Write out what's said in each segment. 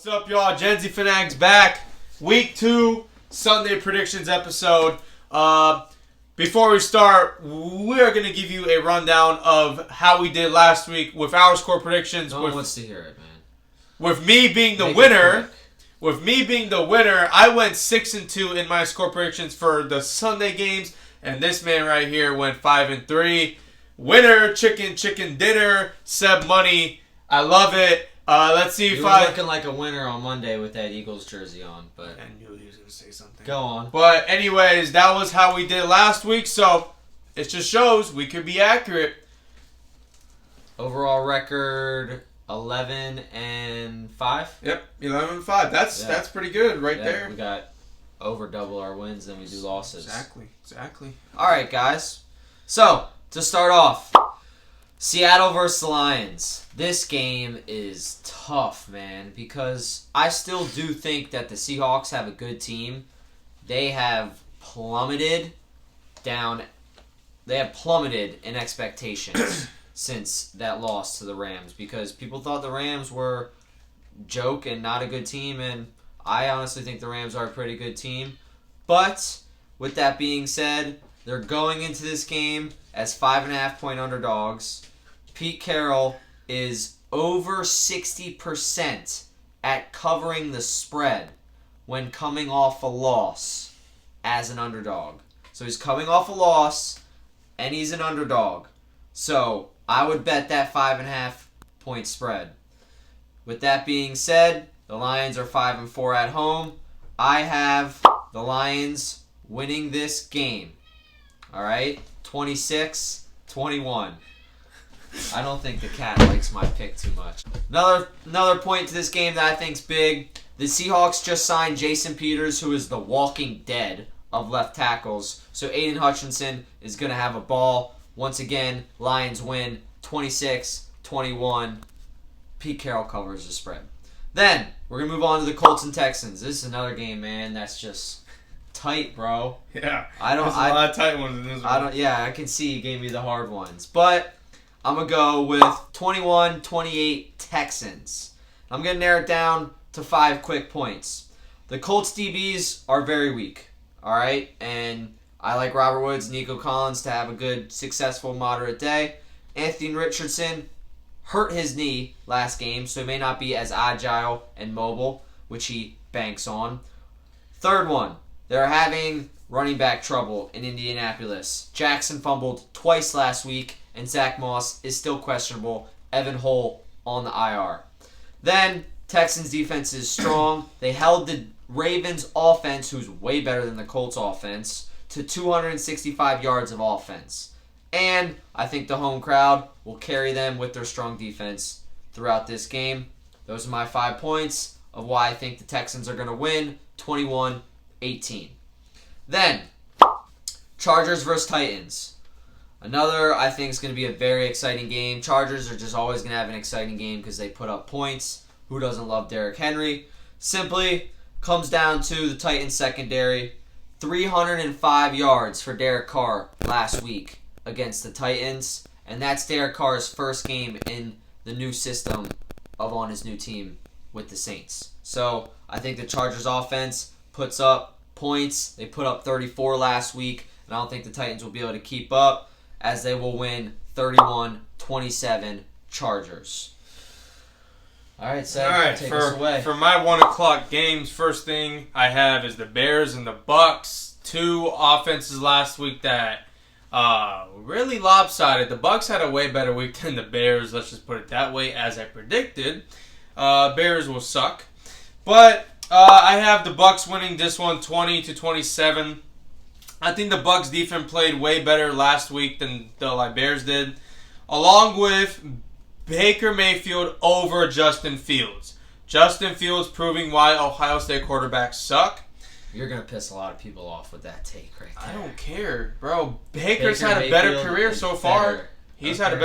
What's up, y'all? GenZFanatics back. Week 2 Sunday predictions episode. Before we start, we're going to give you a rundown of how we did last week with our score predictions. No one wants to hear it, man. With me being the winner, I went 6-2 in my score predictions for the Sunday games, and this man right here went 5-3. Winner, chicken dinner, Seb Money. I love it. Let's see if you were looking like a winner on Monday with that Eagles jersey on, but I knew he was going to say something. Go on. But anyways, that was how we did last week, so it just shows we could be accurate. Overall record 11-5. Yep, 11-5. That's pretty good there. We got over double our wins than we do losses. Exactly. All right, guys. So to start off, Seattle versus the Lions. This game is tough, man, because I still do think that the Seahawks have a good team. They have plummeted in expectations since that loss to the Rams, because people thought the Rams were a joke and not a good team, and I honestly think the Rams are a pretty good team. But with that being said, they're going into this game as 5.5-point underdogs. Pete Carroll is over 60% at covering the spread when coming off a loss as an underdog. So he's coming off a loss, and he's an underdog. So I would bet that 5.5-point spread. With that being said, the Lions are 5-4 at home. I have the Lions winning this game. All right? 26-21. I don't think the cat likes my pick too much. Another point to this game that I think's big. The Seahawks just signed Jason Peters, who is the walking dead of left tackles. So Aiden Hutchinson is going to have a ball. Once again, Lions win 26-21. Pete Carroll covers the spread. Then, we're going to move on to the Colts and Texans. This is another game, man, that's just tight, bro. Yeah. There's a lot of tight ones in this one. I can see you gave me the hard ones. But I'm going to go with 21-28 Texans. I'm going to narrow it down to 5 quick points. The Colts DBs are very weak, all right? And I like Robert Woods, Nico Collins to have a good, successful, moderate day. Anthony Richardson hurt his knee last game, so he may not be as agile and mobile, which he banks on. Third one, they're having running back trouble in Indianapolis. Jackson fumbled twice last week, and Zach Moss is still questionable. Evan Hull on the IR. Then, Texans defense is strong. They held the Ravens offense, who's way better than the Colts offense, to 265 yards of offense. And I think the home crowd will carry them with their strong defense throughout this game. Those are my 5 points of why I think the Texans are going to win 21-18. Then, Chargers versus Titans. Another, I think, is going to be a very exciting game. Chargers are just always going to have an exciting game because they put up points. Who doesn't love Derrick Henry? Simply comes down to the Titans secondary. 305 yards for Derek Carr last week against the Titans. And that's Derek Carr's first game in the new system on his new team with the Saints. So I think the Chargers offense puts up points. They put up 34 last week. And I don't think the Titans will be able to keep up, as they will win 31-27 Chargers. All right, Seb, take us away. For my 1 o'clock games, first thing I have is the Bears and the Bucks. 2 offenses last week that really lopsided. The Bucks had a way better week than the Bears, let's just put it that way, as I predicted. Bears will suck. But I have the Bucks winning this one 20-27. I think the Bucks defense played way better last week than the Bears did, along with Baker Mayfield over Justin Fields. Justin Fields proving why Ohio State quarterbacks suck. You're going to piss a lot of people off with that take right there. I don't care, bro. Baker's had a better career so far. He's had a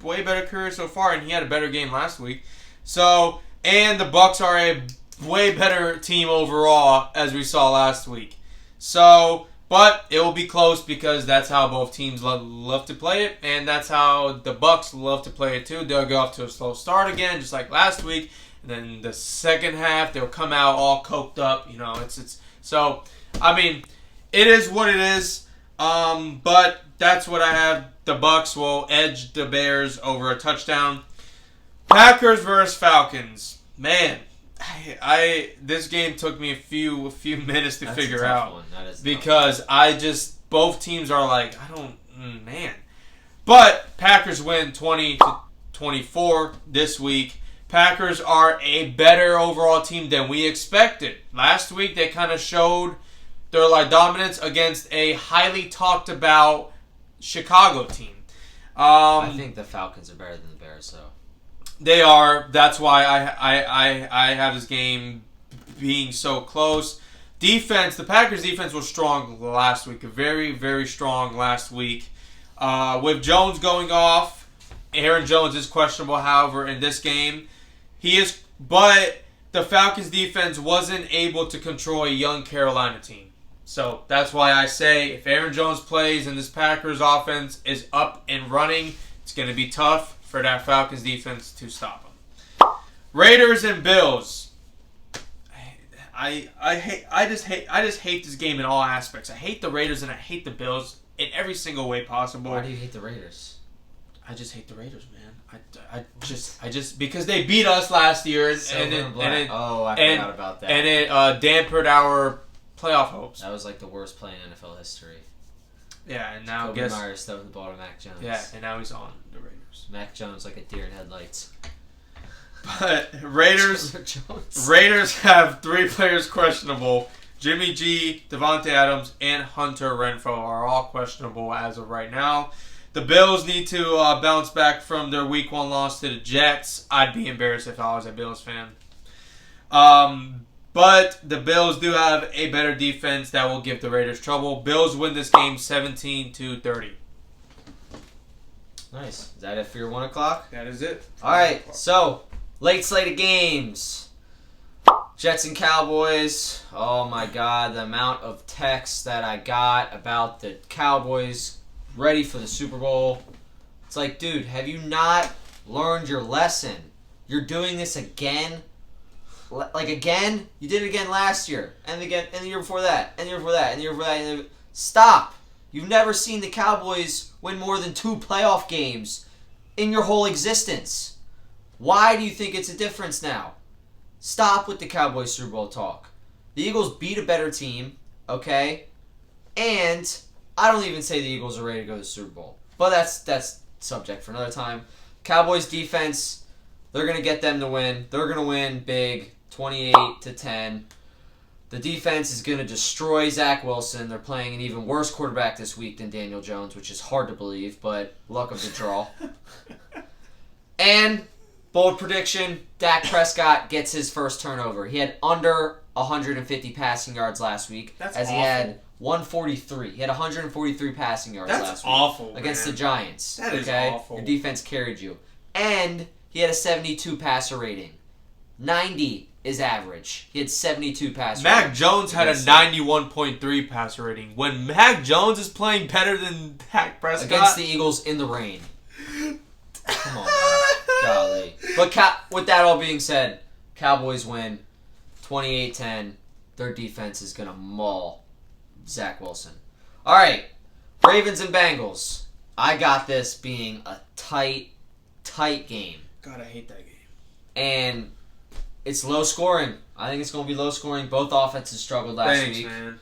way better career so far, and he had a better game last week. So, and the Bucks are a way better team overall, as we saw last week. So, but it will be close because that's how both teams love to play it, and that's how the Bucks love to play it too. They'll go off to a slow start again, just like last week, And then the second half, they'll come out all coked up. You know, it's so. I mean, it is what it is. But that's what I have. The Bucks will edge the Bears over a touchdown. Packers versus Falcons. Man, this game took me a few minutes to figure out because both teams are like man. But Packers win 20-24 this week. Packers are a better overall team than we expected. Last week they kind of showed their dominance against a highly talked about Chicago team. I think the Falcons are better than the Bears, though. They are. That's why I have this game being so close. Defense, the Packers' defense was strong last week. Very, very strong last week. With Jones going off, Aaron Jones is questionable, however, in this game. But the Falcons' defense wasn't able to control a young Carolina team. So that's why I say if Aaron Jones plays and this Packers offense is up and running, it's going to be tough for that Falcons defense to stop them. Raiders and Bills. I just hate this game in all aspects. I hate the Raiders and I hate the Bills in every single way possible. Why do you hate the Raiders? I just hate the Raiders, man. I just because they beat us last year I forgot about that. And it dampened our playoff hopes. That was like the worst play in NFL history. Yeah, and now Kobe Myers throwing the ball to Mac Jones. Yeah, and now he's on the Raiders. Mac Jones like a deer in headlights. But Raiders have 3 players questionable. Jimmy G, Devontae Adams, and Hunter Renfrow are all questionable as of right now. The Bills need to bounce back from their Week 1 loss to the Jets. I'd be embarrassed if I was a Bills fan. But the Bills do have a better defense that will give the Raiders trouble. Bills win this game 17-30. Nice. Is that it for your 1 o'clock? That is it. All right. So, late slate of games. Jets and Cowboys. Oh, my God. The amount of texts that I got about the Cowboys ready for the Super Bowl. It's like, dude, have you not learned your lesson? You're doing this again? Again? You did it again last year. And again, and the year before that. And the year before that. And the year before that. Stop. You've never seen the Cowboys win more than 2 playoff games in your whole existence. Why do you think it's a difference now? Stop with the Cowboys Super Bowl talk. The Eagles beat a better team, okay? And I don't even say the Eagles are ready to go to the Super Bowl. But that's subject for another time. Cowboys defense, they're going to get them to win. They're going to win big, 28-10. The defense is going to destroy Zach Wilson. They're playing an even worse quarterback this week than Daniel Jones, which is hard to believe, but luck of the draw. And bold prediction, Dak Prescott gets his first turnover. He had under 150 passing yards last week. That's as awful. He had 143. He had 143 passing yards last week. Awful, against man. the Giants. That is awful. Your defense carried you. And he had a 72 passer rating. 90 is average. He had 72 passer rating. Mac Jones had a 91.3 passer rating. When Mac Jones is playing better than Dak Prescott against the Eagles in the rain. Come on, man. Golly. But with that all being said, Cowboys win 28-10. Their defense is going to maul Zach Wilson. All right. Ravens and Bengals. I got this being a tight game. God, I hate that game. And it's low scoring. I think it's going to be low scoring. Both offenses struggled last week. Man.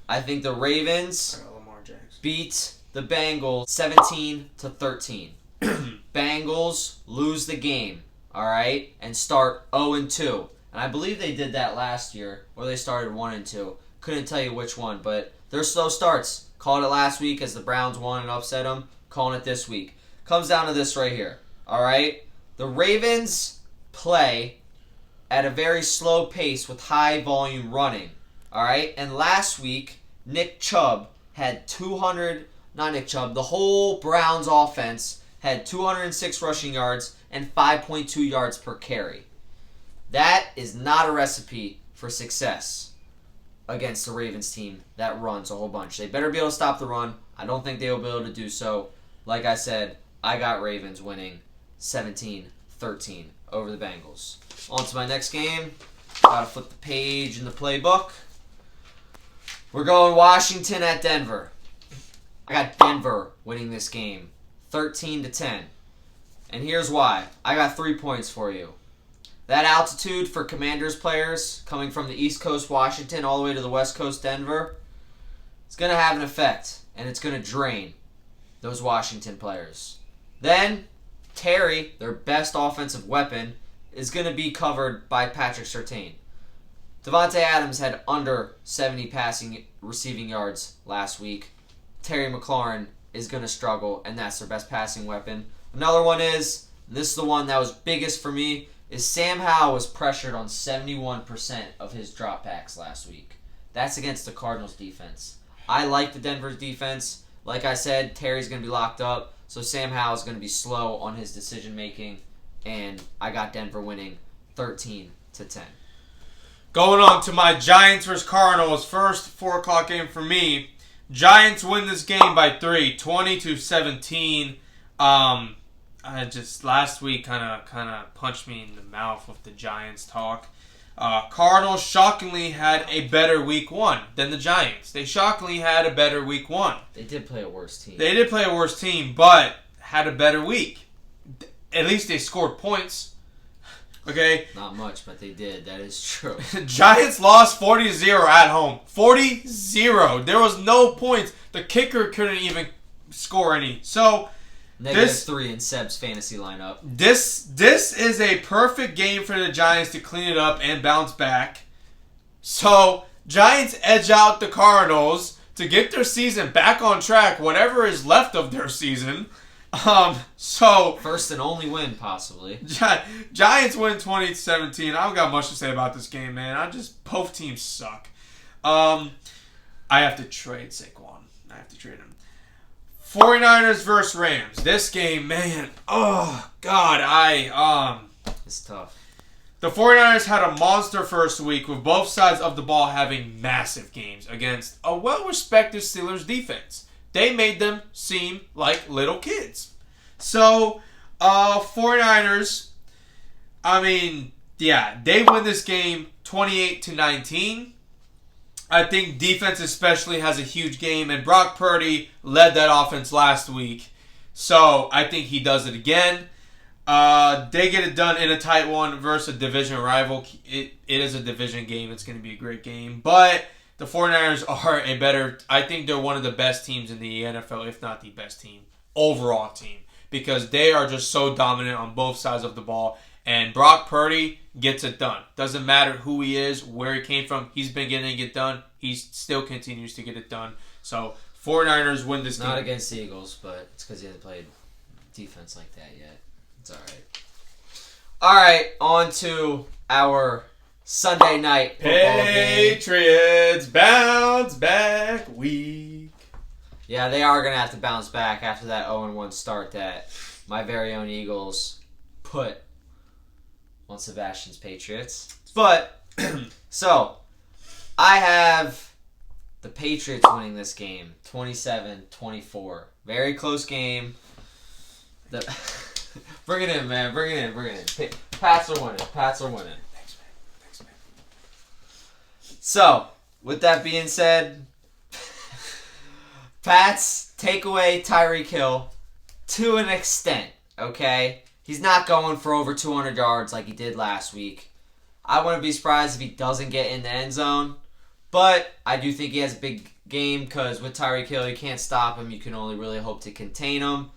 I think the Ravens Lamar Jackson beat the Bengals 17-13. Bengals lose the game, all right, and start 0-2. And I believe they did that last year, or they started 1-2. Couldn't tell you which one, but they're slow starts. Called it last week as the Browns won and upset them. Calling it this week. Comes down to this right here, all right? The Ravens play at a very slow pace with high volume running, all right? And last week, Nick Chubb had the whole Browns offense had 206 rushing yards and 5.2 yards per carry. That is not a recipe for success against the Ravens team that runs a whole bunch. They better be able to stop the run. I don't think they will be able to do so. Like I said, I got Ravens winning 17-13. 13 over the Bengals. On to my next game. Gotta flip the page in the playbook. We're going Washington at Denver. I got Denver winning this game, 13-10. And here's why. I got 3 points for you. That altitude for Commanders players coming from the East Coast Washington all the way to the West Coast Denver, it's going to have an effect, and it's going to drain those Washington players. Then, Terry, their best offensive weapon, is going to be covered by Patrick Surtain. Devontae Adams had under 70 receiving yards last week. Terry McLaurin is going to struggle, and that's their best passing weapon. Another one is, this is the one that was biggest for me, is Sam Howell was pressured on 71% of his dropbacks last week. That's against the Cardinals defense. I like the Denver's defense. Like I said, Terry's going to be locked up, so Sam Howell is going to be slow on his decision making, and I got Denver winning 13-10. Going on to my Giants versus Cardinals, first 4 o'clock game for me. Giants win this game by 3, 20-17. I just last week kind of punched me in the mouth with the Giants talk. Cardinals shockingly had a better week 1 than the Giants. They shockingly had a better week 1. They did play a worse team. They did play a worse team, but had a better week. At least they scored points. Okay? Not much, but they did. That is true. Giants lost 40-0 at home. 40-0. There was no points. The kicker couldn't even score any. So, -3 in Seb's fantasy lineup. This is a perfect game for the Giants to clean it up and bounce back. So, Giants edge out the Cardinals to get their season back on track, whatever is left of their season. So first and only win, possibly. Giants win 20-17. I don't got much to say about this game, man. Both teams suck. I have to trade Saquon. I have to trade him. 49ers versus Rams. This game, man. Oh God, it's tough. The 49ers had a monster first week with both sides of the ball having massive games against a well-respected Steelers defense. They made them seem like little kids. So, 49ers, they win this game 28-19. I think defense especially has a huge game, and Brock Purdy led that offense last week. So, I think he does it again. They get it done in a tight one versus a division rival. It is a division game. It's going to be a great game. But the 49ers are I think they're one of the best teams in the NFL, if not the best team, overall team. Because they are just so dominant on both sides of the ball. And Brock Purdy gets it done. Doesn't matter who he is, where he came from. He's been getting it done. He still continues to get it done. So, 49ers win this game. Not against the Eagles, but it's because he hasn't played defense like that yet. It's alright. Alright, on to our Sunday night football game. Patriots bounce back week. Yeah, they are going to have to bounce back after that 0-1 start that my very own Eagles put on Sebastian's Patriots. But, so, I have the Patriots winning this game, 27-24. Very close game. Bring it in, man. Bring it in. Pats are winning. Thanks, man. So, with that being said, Pats take away Tyreek Hill to an extent, okay? He's not going for over 200 yards like he did last week. I wouldn't be surprised if he doesn't get in the end zone, but I do think he has a big game because with Tyreek Hill, you can't stop him. You can only really hope to contain him.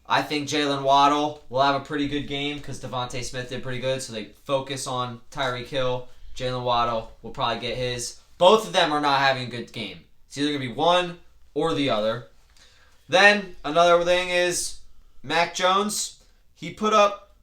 I think Jalen Waddle will have a pretty good game because Devontae Smith did pretty good, so they focus on Tyreek Hill. Jalen Waddle will probably get his. Both of them are not having a good game. It's either going to be one or the other. Then, another thing is Mac Jones. He put up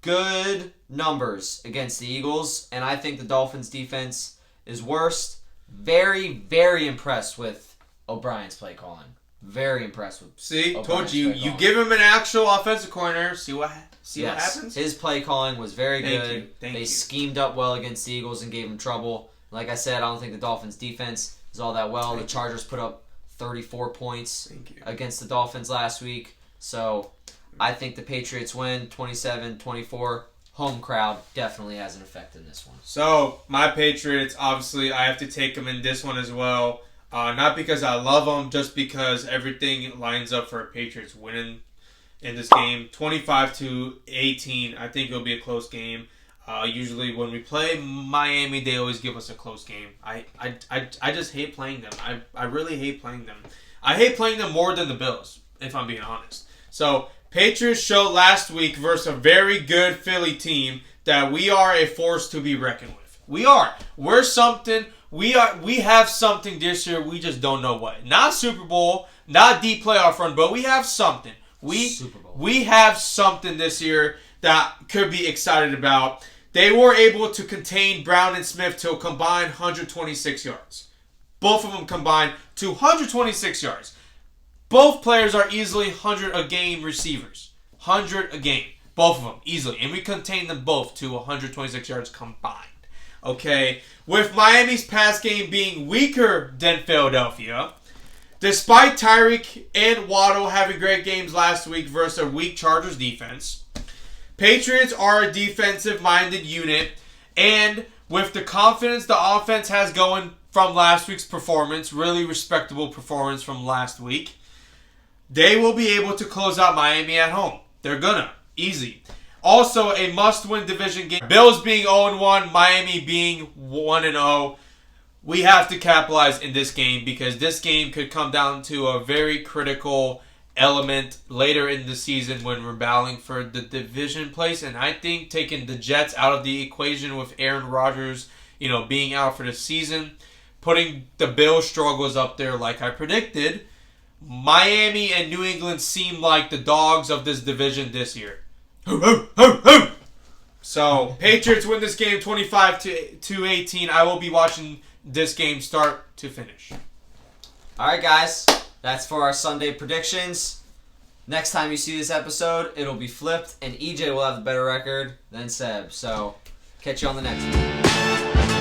good numbers against the Eagles, and I think the Dolphins' defense is worst. Very, very impressed with O'Brien's play calling. Very impressed with. See, told you. You give him an actual offensive coordinator. See what happens. His play calling was very good. Thank you. Schemed up well against the Eagles and gave him trouble. Like I said, I don't think the Dolphins' defense is all that well. The Chargers put up 34 points against the Dolphins last week. So I think the Patriots win 27-24. Home crowd definitely has an effect in this one. So, my Patriots, obviously, I have to take them in this one as well. Not because I love them, just because everything lines up for Patriots winning in this game. 25-18. I think it'll be a close game. Usually when we play Miami, they always give us a close game. I just hate playing them. I really hate playing them. I hate playing them more than the Bills, if I'm being honest. So, Patriots showed last week versus a very good Philly team that we are a force to be reckoned with. We are. We're something. We have something this year. We just don't know what. Not Super Bowl, not deep playoff run, but we have something. Super Bowl. We have something this year that could be excited about. They were able to contain Brown and Smith to a combined 126 yards. Both of them combined to 126 yards. Both players are easily 100-a-game receivers. 100 a game. Both of them, easily. And we contained them both to 126 yards combined. Okay? With Miami's pass game being weaker than Philadelphia, despite Tyreek and Waddle having great games last week versus a weak Chargers defense, Patriots are a defensive-minded unit, and with the confidence the offense has going from last week's performance, really respectable performance from last week, they will be able to close out Miami at home. They're gonna. Easy. Also, a must-win division game. Bills being 0-1, Miami being 1-0. We have to capitalize in this game because this game could come down to a very critical element later in the season when we're battling for the division place. And I think taking the Jets out of the equation with Aaron Rodgers, being out for the season, putting the Bills struggles up there like I predicted, Miami and New England seem like the dogs of this division this year. So, Patriots win this game 25-18. I will be watching this game start to finish. Alright, guys. That's for our Sunday predictions. Next time you see this episode, it'll be flipped, and EJ will have the better record than Seb. So, catch you on the next one.